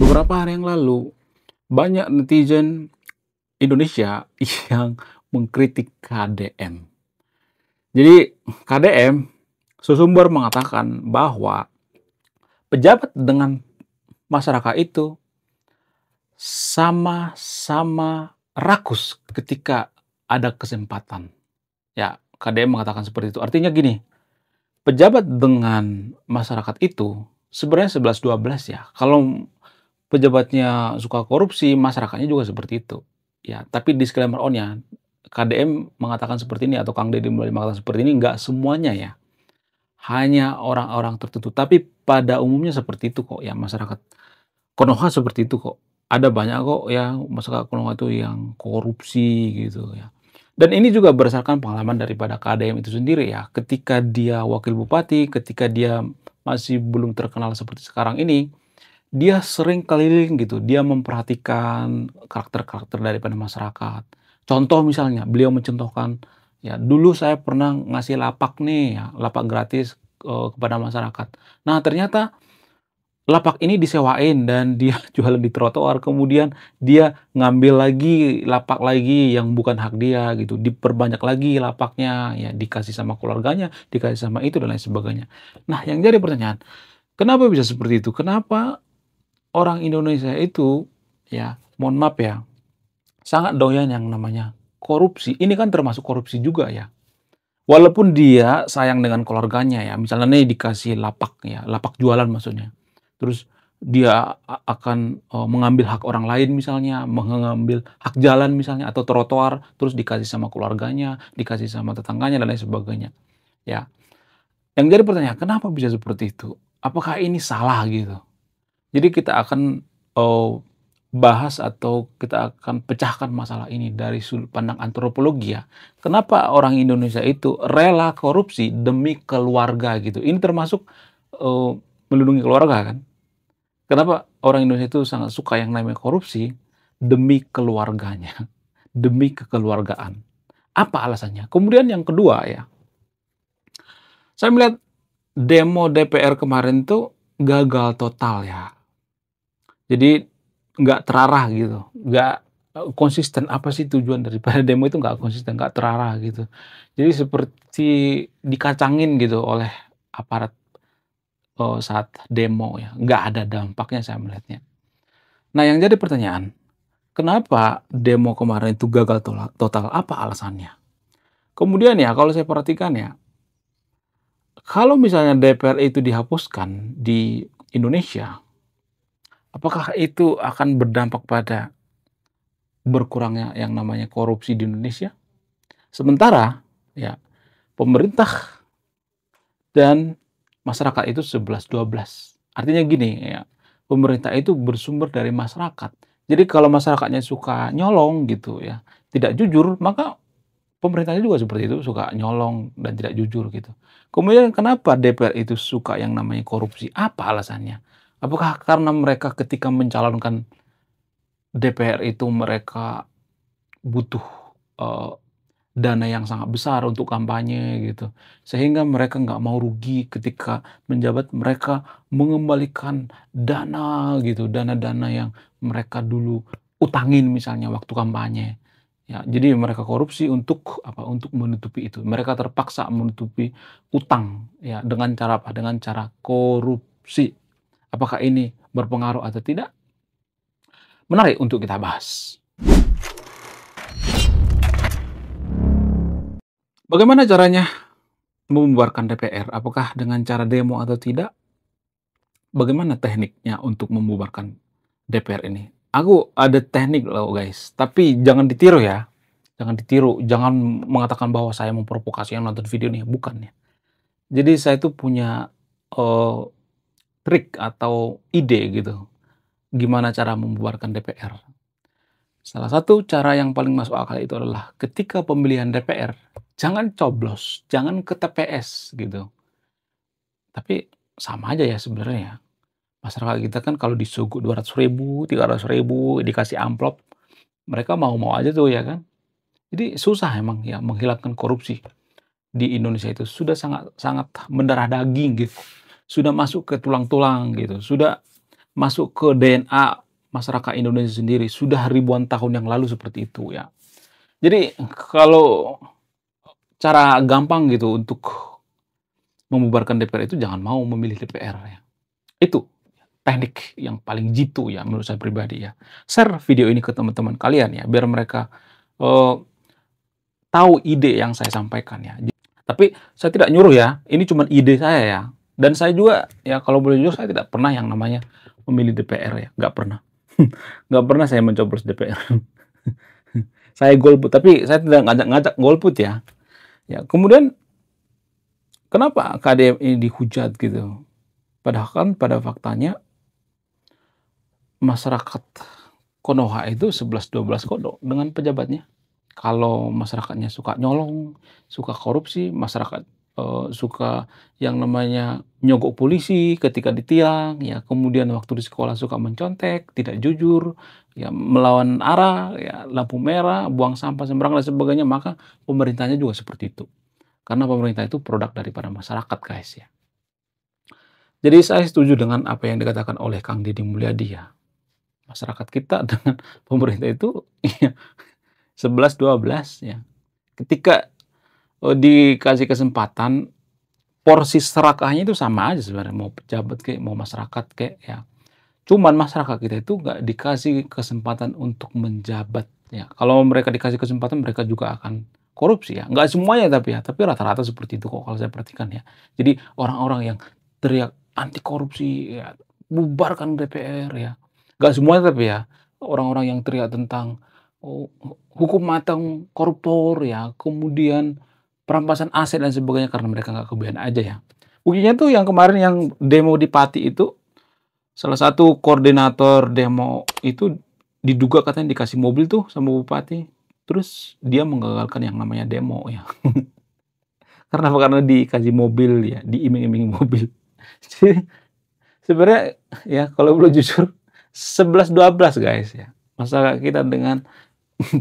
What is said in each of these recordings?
Beberapa hari yang lalu, banyak netizen Indonesia yang mengkritik KDM. Jadi KDM sesumber mengatakan bahwa pejabat dengan masyarakat itu sama-sama rakus ketika ada kesempatan. Ya, KDM mengatakan seperti itu. Artinya gini, pejabat dengan masyarakat itu sebenarnya 11-12 ya. Kalau pejabatnya suka korupsi, masyarakatnya juga seperti itu. Ya, tapi disclaimer on-nya, KDM mengatakan seperti ini atau Kang Deddy Mulyadi mengatakan seperti ini, nggak semuanya ya. Hanya orang-orang tertentu. Tapi pada umumnya seperti itu kok ya, masyarakat Konoha seperti itu kok. Ada banyak kok ya masyarakat Konoha itu yang korupsi gitu ya. Dan ini juga berdasarkan pengalaman daripada KDM itu sendiri ya. Ketika dia wakil bupati, ketika dia masih belum terkenal seperti sekarang ini, dia sering keliling gitu, dia memperhatikan karakter-karakter daripada masyarakat. Contoh misalnya, beliau mencontohkan, ya dulu saya pernah ngasih lapak nih, ya, lapak gratis kepada masyarakat. Nah ternyata lapak ini disewain dan dia jualan di trotoar, kemudian dia ngambil lagi lapak lagi yang bukan hak dia gitu, diperbanyak lagi lapaknya, ya dikasih sama keluarganya, dikasih sama itu dan lain sebagainya. Nah yang jadi pertanyaan, kenapa bisa seperti itu? Kenapa orang Indonesia itu, ya, mohon maaf ya, sangat doyan yang namanya korupsi. Ini kan termasuk korupsi juga ya. Walaupun dia sayang dengan keluarganya ya, misalnya nih dikasih lapak ya, lapak jualan maksudnya. Terus dia akan mengambil hak orang lain misalnya, mengambil hak jalan misalnya atau trotoar, terus dikasih sama keluarganya, dikasih sama tetangganya dan lain sebagainya. Ya, yang jadi pertanyaan, kenapa bisa seperti itu? Apakah ini salah gitu? Jadi kita akan bahas atau kita akan pecahkan masalah ini dari sudut pandang antropologi ya. Kenapa orang Indonesia itu rela korupsi demi keluarga gitu. Ini termasuk melindungi keluarga kan. Kenapa orang Indonesia itu sangat suka yang namanya korupsi demi keluarganya, demi kekeluargaan. Apa alasannya? Kemudian yang kedua ya, saya melihat demo DPR kemarin tuh gagal total ya. Jadi nggak terarah gitu, nggak konsisten. Apa sih tujuan daripada demo itu nggak konsisten, nggak terarah gitu. Jadi seperti dikacangin gitu oleh aparat, saat demo ya, nggak ada dampaknya saya melihatnya. Nah yang jadi pertanyaan, kenapa demo kemarin itu gagal total, apa alasannya? Kemudian ya kalau saya perhatikan ya, kalau misalnya DPR itu dihapuskan di Indonesia, apakah itu akan berdampak pada berkurangnya yang namanya korupsi di Indonesia? Sementara ya pemerintah dan masyarakat itu 11-12. Artinya gini ya, pemerintah itu bersumber dari masyarakat. Jadi kalau masyarakatnya suka nyolong gitu ya, tidak jujur, maka pemerintahnya juga seperti itu, suka nyolong dan tidak jujur gitu. Kemudian kenapa DPR itu suka yang namanya korupsi? Apa alasannya? Apakah karena mereka ketika mencalonkan DPR itu mereka butuh dana yang sangat besar untuk kampanye gitu. Sehingga mereka nggak mau rugi ketika menjabat, mereka mengembalikan dana gitu, dana-dana yang mereka dulu utangin misalnya waktu kampanye. Ya, jadi mereka korupsi untuk apa? Untuk menutupi itu. Mereka terpaksa menutupi utang ya dengan cara apa? Dengan cara korupsi. Apakah ini berpengaruh atau tidak? Menarik untuk kita bahas. Bagaimana caranya membubarkan DPR? Apakah dengan cara demo atau tidak? Bagaimana tekniknya untuk membubarkan DPR ini? Aku ada teknik loh guys, tapi jangan ditiru ya. Jangan ditiru, jangan mengatakan bahwa saya memprovokasi yang nonton video ini, bukan ya. Jadi saya itu punya eee, trik atau ide gitu, gimana cara membubarkan DPR. Salah satu cara yang paling masuk akal itu adalah ketika pemilihan DPR, jangan coblos, jangan ke TPS gitu. Tapi sama aja ya sebenarnya ya. Masyarakat kita kan kalau disogok 200.000, 300.000, dikasih amplop, mereka mau-mau aja tuh ya kan. Jadi susah emang ya menghilangkan korupsi di Indonesia itu sudah sangat sangat mendarah daging gitu. Sudah masuk ke tulang-tulang gitu, sudah masuk ke DNA masyarakat Indonesia sendiri sudah ribuan tahun yang lalu seperti itu ya. Jadi kalau cara gampang gitu untuk membubarkan DPR itu jangan mau memilih DPR ya. Itu teknik yang paling jitu ya menurut saya pribadi ya. Share video ini ke teman-teman kalian ya biar mereka eh, tahu ide yang saya sampaikan ya. Tapi saya tidak nyuruh ya, ini cuma ide saya ya. Dan saya juga ya kalau boleh jujur saya tidak pernah yang namanya memilih DPR ya, nggak pernah. Nggak pernah saya mencoblos DPR. Saya golput, tapi saya tidak ngajak-ngajak golput ya. Ya, kemudian kenapa KDM ini dihujat gitu? Padahal kan pada faktanya masyarakat Konoha itu 11-12 kodok dengan pejabatnya. Kalau masyarakatnya suka nyolong, suka korupsi, masyarakat suka yang namanya nyogok polisi ketika di tiang, ya kemudian waktu di sekolah suka mencontek, tidak jujur, ya melawan arah, ya lampu merah, buang sampah sembarangan dan sebagainya, maka pemerintahnya juga seperti itu. Karena pemerintah itu produk daripada masyarakat, guys ya. Jadi saya setuju dengan apa yang dikatakan oleh Kang Deddy Mulyadi ya. Masyarakat kita dengan pemerintah itu ya 11-12 ya. Ketika dikasih kesempatan, porsi serakahnya itu sama aja sebenarnya, mau pejabat kayak mau masyarakat kayak ya. Cuman masyarakat kita itu nggak dikasih kesempatan untuk menjabat ya. Kalau mereka dikasih kesempatan mereka juga akan korupsi ya. Nggak semuanya tapi ya, tapi rata-rata seperti itu kok kalau saya perhatikan ya. Jadi orang-orang yang teriak anti korupsi ya, bubarkan DPR ya. Nggak semuanya tapi ya, orang-orang yang teriak tentang hukum matang koruptor ya, kemudian perampasan aset dan sebagainya karena mereka nggak kebayang aja ya. Buktinya tuh yang kemarin yang demo di Pati itu, salah satu koordinator demo itu diduga katanya dikasih mobil tuh sama bupati, terus dia menggagalkan yang namanya demo ya. Karena apa? Karena dikasih mobil ya, diiming-imingi mobil. Jadi sebenarnya ya kalau boleh jujur 11-12 guys ya. Masalah kita dengan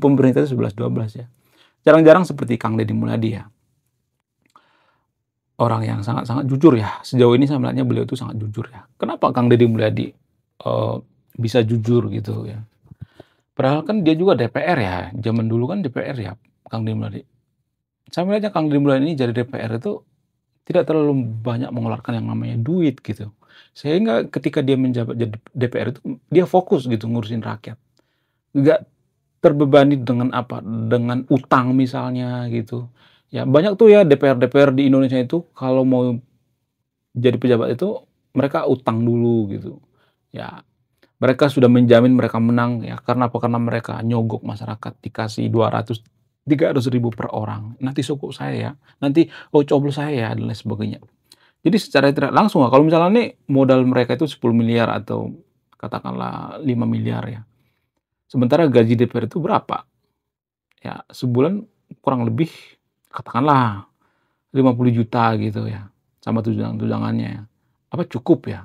pemerintah itu 11-12 ya. Jarang-jarang seperti Kang Deddy Mulyadi ya. Orang yang sangat-sangat jujur ya. Sejauh ini saya melihatnya beliau itu sangat jujur ya. Kenapa Kang Deddy Mulyadi bisa jujur gitu ya? Padahal kan dia juga DPR ya. Zaman dulu kan DPR ya Kang Deddy Mulyadi. Saya melihatnya Kang Deddy Mulyadi ini jadi DPR itu tidak terlalu banyak mengeluarkan yang namanya duit gitu. Sehingga ketika dia menjabat jadi DPR itu dia fokus gitu ngurusin rakyat. Nggak terbebani dengan apa? Dengan utang misalnya gitu. Ya banyak tuh ya DPR-DPR di Indonesia itu kalau mau jadi pejabat itu mereka utang dulu gitu. Ya mereka sudah menjamin mereka menang ya karena apa? Karena mereka nyogok masyarakat dikasih 200-300 ribu per orang. Nanti sokok saya ya, nanti coblos saya ya dan lain sebagainya. Jadi secara tidak langsung kalau misalnya nih modal mereka itu 10 miliar atau katakanlah 5 miliar ya. Sementara gaji DPR itu berapa? Ya sebulan kurang lebih katakanlah 50 juta gitu ya, sama tunjangan-tunjangannya ya. Apa cukup ya?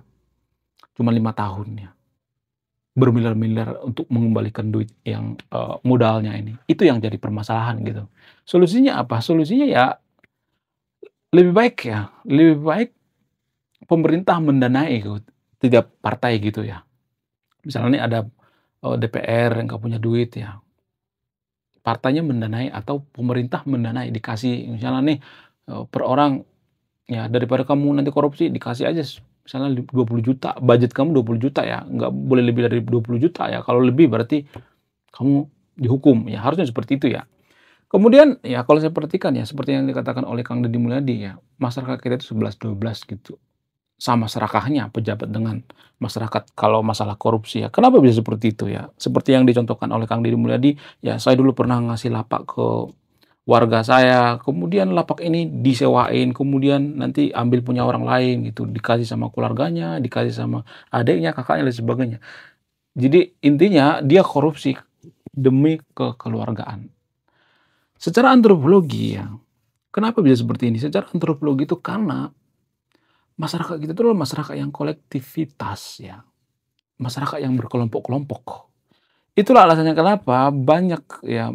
Cuma 5 tahun ya. Bermiliar-miliar untuk mengembalikan duit yang modalnya ini. Itu yang jadi permasalahan gitu. Solusinya apa? Solusinya ya lebih baik pemerintah mendanai gitu, 3 partai gitu ya. Misalnya nih ada DPR yang nggak punya duit ya, partainya mendanai atau pemerintah mendanai, dikasih misalnya nih per orang ya daripada kamu nanti korupsi dikasih aja misalnya 20 juta, budget kamu 20 juta ya, nggak boleh lebih dari 20 juta ya, kalau lebih berarti kamu dihukum, ya harusnya seperti itu ya. Kemudian ya kalau saya perhatikan ya seperti yang dikatakan oleh Kang Deddy Mulyadi ya, masyarakat kita itu 11-12 gitu. Sama serakahnya pejabat dengan masyarakat kalau masalah korupsi ya. Kenapa bisa seperti itu ya? Seperti yang dicontohkan oleh Kang Deddy Mulyadi, ya saya dulu pernah ngasih lapak ke warga saya, kemudian lapak ini disewain, kemudian nanti ambil punya orang lain gitu, dikasih sama keluarganya, dikasih sama adiknya, kakaknya dan sebagainya. Jadi intinya dia korupsi demi kekeluargaan. Secara antropologi ya, kenapa bisa seperti ini? Secara antropologi itu karena masyarakat kita itu adalah masyarakat yang kolektivitas ya, masyarakat yang berkelompok-kelompok. Itulah alasannya kenapa banyak ya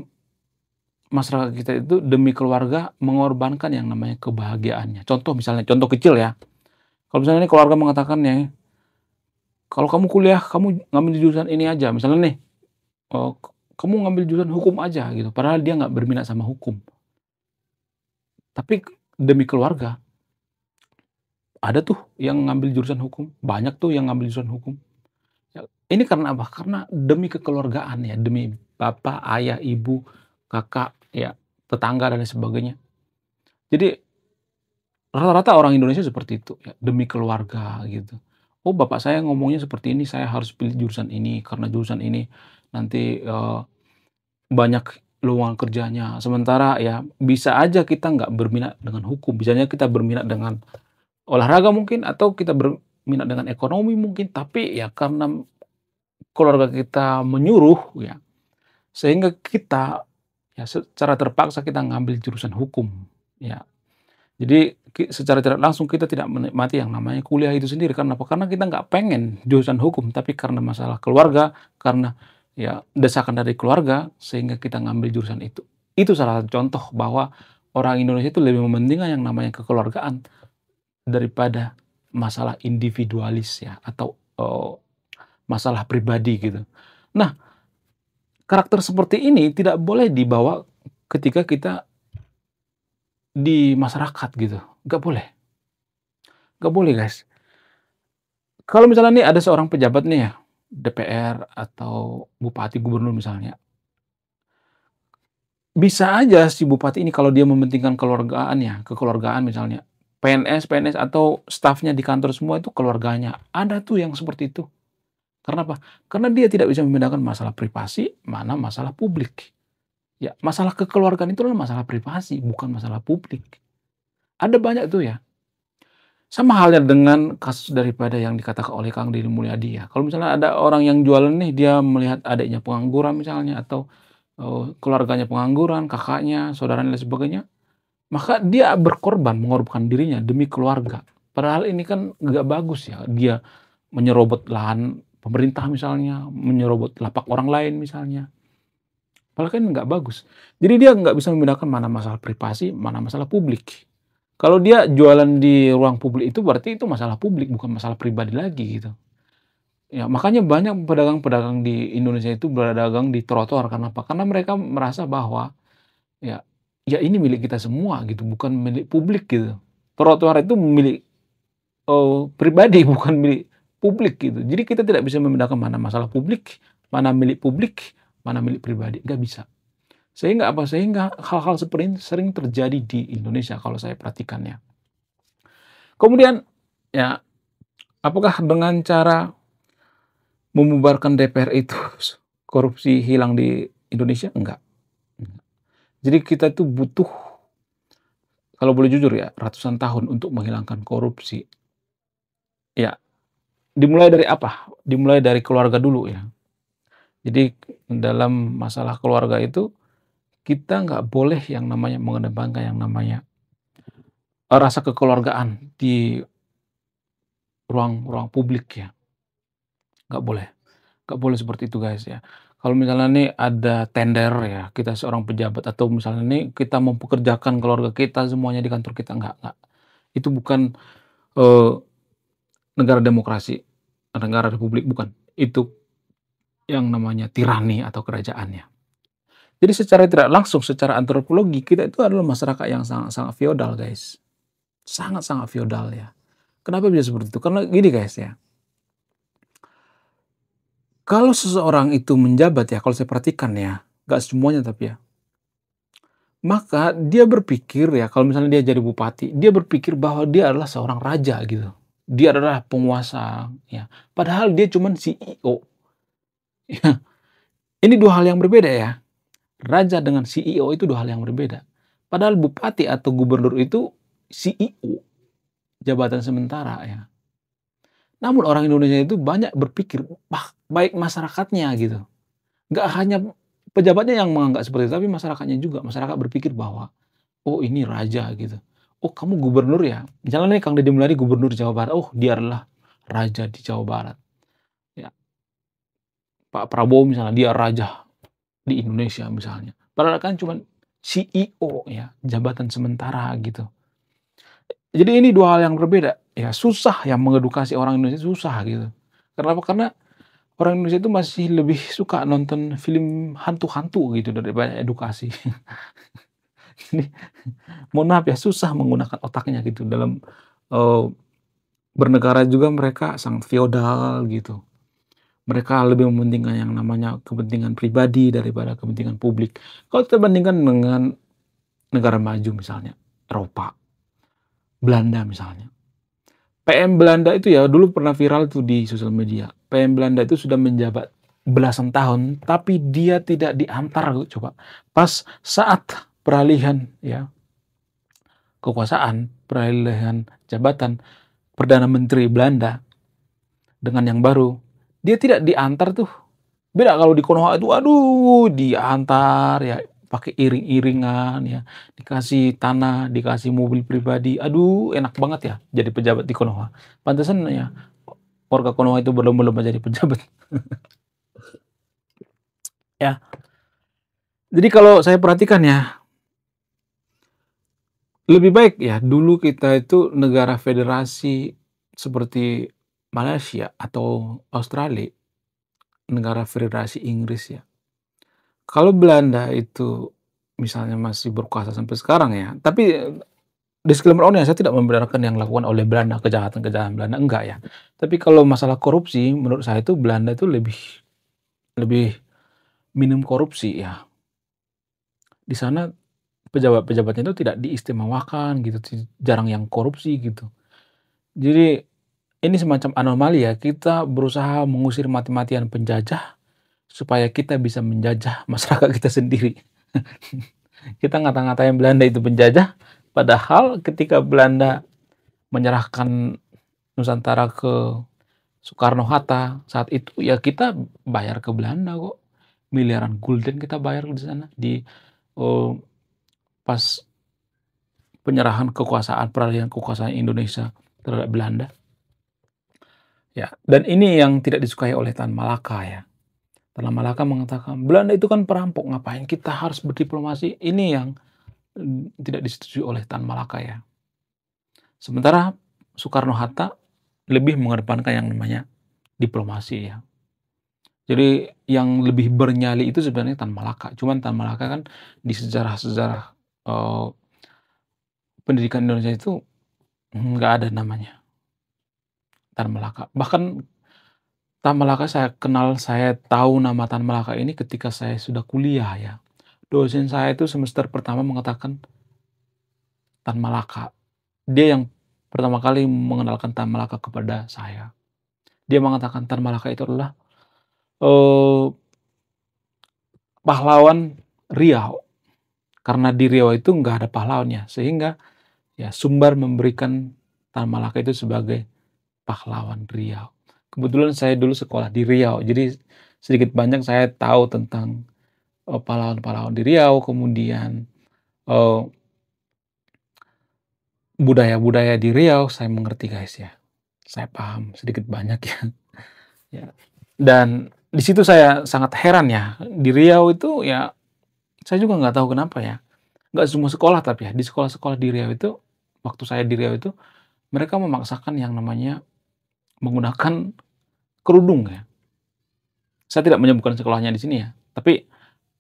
masyarakat kita itu demi keluarga mengorbankan yang namanya kebahagiaannya. Contoh misalnya, contoh kecil ya, kalau misalnya ini keluarga mengatakan ya, kalau kamu kuliah, kamu ngambil jurusan ini aja, misalnya nih, eee, kamu ngambil jurusan hukum aja gitu, padahal dia nggak berminat sama hukum, tapi demi keluarga, ada tuh yang ngambil jurusan hukum, banyak tuh yang ngambil jurusan hukum. Ya, ini karena apa? Karena demi kekeluargaan ya, demi bapak, ayah, ibu, kakak, ya, tetangga dan lain sebagainya. Jadi rata-rata orang Indonesia seperti itu ya, demi keluarga gitu. Oh, bapak saya ngomongnya seperti ini, saya harus pilih jurusan ini karena jurusan ini nanti, banyak lowongan kerjanya. Sementara ya bisa aja kita nggak berminat dengan hukum, bisanya kita berminat dengan olahraga mungkin atau kita berminat dengan ekonomi mungkin, tapi ya karena keluarga kita menyuruh ya, sehingga kita ya secara terpaksa kita ngambil jurusan hukum, ya. Jadi secara tidak langsung kita tidak menikmati yang namanya kuliah itu sendiri, karena apa? Karena kita nggak pengen jurusan hukum, tapi karena masalah keluarga, karena ya desakan dari keluarga, sehingga kita ngambil jurusan itu. Itu salah satu contoh bahwa orang Indonesia itu lebih mementingkan yang namanya kekeluargaan daripada masalah individualis ya, atau, masalah pribadi gitu. Nah, karakter seperti ini tidak boleh dibawa ketika kita di masyarakat gitu, nggak boleh. Nggak boleh, guys. Kalau misalnya nih ada seorang pejabat nih ya, DPR atau bupati, gubernur misalnya, bisa aja si bupati ini kalau dia mementingkan kekeluargaan misalnya, PNS atau stafnya di kantor semua itu keluarganya. Ada tuh yang seperti itu. Karena apa? Karena dia tidak bisa membedakan masalah privasi, mana masalah publik. Ya, masalah kekeluargaan itu adalah masalah privasi, bukan masalah publik. Ada banyak tuh ya. Sama halnya dengan kasus daripada yang dikatakan oleh Kang Deddy Mulyadi ya. Kalau misalnya ada orang yang jualan nih, dia melihat adiknya pengangguran misalnya atau, keluarganya pengangguran, kakaknya, saudaranya dan sebagainya, maka dia mengorbankan dirinya demi keluarga. Padahal ini kan nggak bagus ya, dia menyerobot lahan pemerintah misalnya, menyerobot lapak orang lain misalnya. Padahal kan nggak bagus. Jadi dia nggak bisa membedakan mana masalah privasi, mana masalah publik. Kalau dia jualan di ruang publik itu berarti itu masalah publik, bukan masalah pribadi lagi gitu. Ya makanya banyak pedagang-pedagang di Indonesia itu berdagang di trotoar, karena apa? Karena mereka merasa bahwa ya ya ini milik kita semua gitu, bukan milik publik gitu. Trotoar itu milik, pribadi bukan milik publik gitu. Jadi kita tidak bisa membedakan mana masalah publik, mana milik pribadi, nggak bisa. Sehingga apa? Sehingga hal-hal seperti ini sering terjadi di Indonesia kalau saya perhatikan ya. Kemudian, ya apakah dengan cara membubarkan DPR itu korupsi hilang di Indonesia? Enggak. Jadi kita itu butuh, kalau boleh jujur ya, ratusan tahun untuk menghilangkan korupsi. Ya, dimulai dari apa? Dimulai dari keluarga dulu ya. Jadi dalam masalah keluarga itu, kita nggak boleh yang namanya mengedepankan yang namanya, rasa kekeluargaan di ruang ruang publik ya, nggak boleh. Nggak boleh seperti itu, guys, ya. Kalau misalnya nih ada tender ya, kita seorang pejabat atau misalnya nih kita mempekerjakan keluarga kita semuanya di kantor kita, nggak. Itu bukan, eee, negara demokrasi, negara republik, bukan. Itu yang namanya tirani atau kerajaan ya. Jadi secara tidak langsung, secara antropologi, kita itu adalah masyarakat yang sangat-sangat feodal, guys. Sangat-sangat feodal ya. Kenapa bisa seperti itu? Karena gini, guys, ya. Kalau seseorang itu menjabat ya, kalau saya perhatikan ya, nggak semuanya tapi ya, maka dia berpikir ya, kalau misalnya dia jadi bupati, dia berpikir bahwa dia adalah seorang raja gitu. Dia adalah penguasa, ya. Padahal dia cuman CEO. Ya. Ini dua hal yang berbeda ya. Raja dengan CEO itu dua hal yang berbeda. Padahal bupati atau gubernur itu CEO, jabatan sementara ya. Namun orang Indonesia itu banyak berpikir, baik masyarakatnya gitu. Nggak hanya pejabatnya yang menganggap seperti itu, tapi masyarakatnya juga. Masyarakat berpikir bahwa, "Oh ini raja," gitu. "Oh kamu gubernur ya?" Misalnya nih Kang Deddy Mulyadi gubernur Jawa Barat, "Oh dia adalah raja di Jawa Barat." Ya, Pak Prabowo misalnya, dia raja di Indonesia misalnya. Padahal kan cuman CEO ya, jabatan sementara gitu. Jadi ini dua hal yang berbeda. Ya susah ya mengedukasi orang Indonesia, susah gitu. Kenapa? Karena orang Indonesia itu masih lebih suka nonton film hantu-hantu gitu daripada edukasi. Jadi mohon maaf ya, susah menggunakan otaknya gitu dalam, eee, bernegara juga mereka sangat feodal gitu. Mereka lebih mementingkan yang namanya kepentingan pribadi daripada kepentingan publik. Kalau kita bandingkan dengan negara maju misalnya, Eropa, Belanda misalnya. PM Belanda itu ya dulu pernah viral tuh di sosial media. PM Belanda itu sudah menjabat belasan tahun, tapi dia tidak diantar coba. Pas saat peralihan ya kekuasaan, peralihan jabatan Perdana Menteri Belanda dengan yang baru, dia tidak diantar tuh. Beda kalau di Konoha itu aduh diantar ya pakai iring-iringan ya, dikasih tanah, dikasih mobil pribadi, aduh enak banget ya jadi pejabat di Konoha. Pantesan ya warga Konoha itu berlomba-lomba jadi pejabat. Ya, jadi kalau saya perhatikan ya, lebih baik ya dulu kita itu negara federasi seperti Malaysia atau Australia, negara federasi Inggris ya. Kalau Belanda itu misalnya masih berkuasa sampai sekarang ya, tapi disclaimer on ya, saya tidak membenarkan yang dilakukan oleh Belanda, kejahatan-kejahatan Belanda, enggak ya. Tapi kalau masalah korupsi, menurut saya itu Belanda itu lebih lebih minim korupsi ya. Di sana pejabat-pejabatnya itu tidak diistimewakan gitu, jarang yang korupsi gitu. Jadi ini semacam anomali ya, kita berusaha mengusir mati-matian penjajah supaya kita bisa menjajah masyarakat kita sendiri. Kita ngata-ngatain Belanda itu penjajah, padahal ketika Belanda menyerahkan Nusantara ke Soekarno-Hatta saat itu ya kita bayar ke Belanda kok. Miliaran gulden kita bayar di sana eee, pas penyerahan kekuasaan, peralihan kekuasaan Indonesia terhadap Belanda. Ya, dan ini yang tidak disukai oleh Tan Malaka ya. Tan Malaka mengatakan, "Belanda itu kan perampok, ngapain kita harus berdiplomasi?" Ini yang, tidak disetujui oleh Tan Malaka ya. Sementara Soekarno-Hatta lebih mengedepankan yang namanya diplomasi ya. Jadi yang lebih bernyali itu sebenarnya Tan Malaka, cuman Tan Malaka kan di sejarah-sejarah, eee, pendidikan Indonesia itu nggak ada namanya Tan Malaka. Bahkan Tan Malaka saya kenal, saya tahu nama Tan Malaka ini ketika saya sudah kuliah ya. Dosen saya itu semester pertama mengatakan Tan Malaka. Dia yang pertama kali mengenalkan Tan Malaka kepada saya. Dia mengatakan Tan Malaka itu adalah, eee, pahlawan Riau. Karena di Riau itu nggak ada pahlawannya, sehingga ya Sumbar memberikan Tan Malaka itu sebagai pahlawan Riau. Kebetulan saya dulu sekolah di Riau, jadi sedikit banyak saya tahu tentang, pahlawan-pahlawan di Riau, kemudian, eee, budaya-budaya di Riau saya mengerti guys ya. Saya paham sedikit banyak ya. Ya, dan di situ saya sangat heran ya, di Riau itu ya saya juga nggak tahu kenapa ya, nggak semua sekolah tapi ya, di sekolah-sekolah di Riau itu, waktu saya di Riau itu, mereka memaksakan yang namanya menggunakan kerudung ya. Saya tidak menyebutkan sekolahnya di sini ya, tapi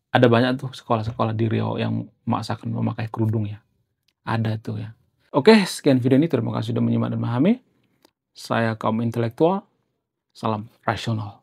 ada banyak tuh sekolah-sekolah di Riau yang memaksakan memakai kerudung ya, ada tuh ya. Oke, sekian video ini, terima kasih sudah menyimak dan memahami. Saya kaum intelektual, salam rasional.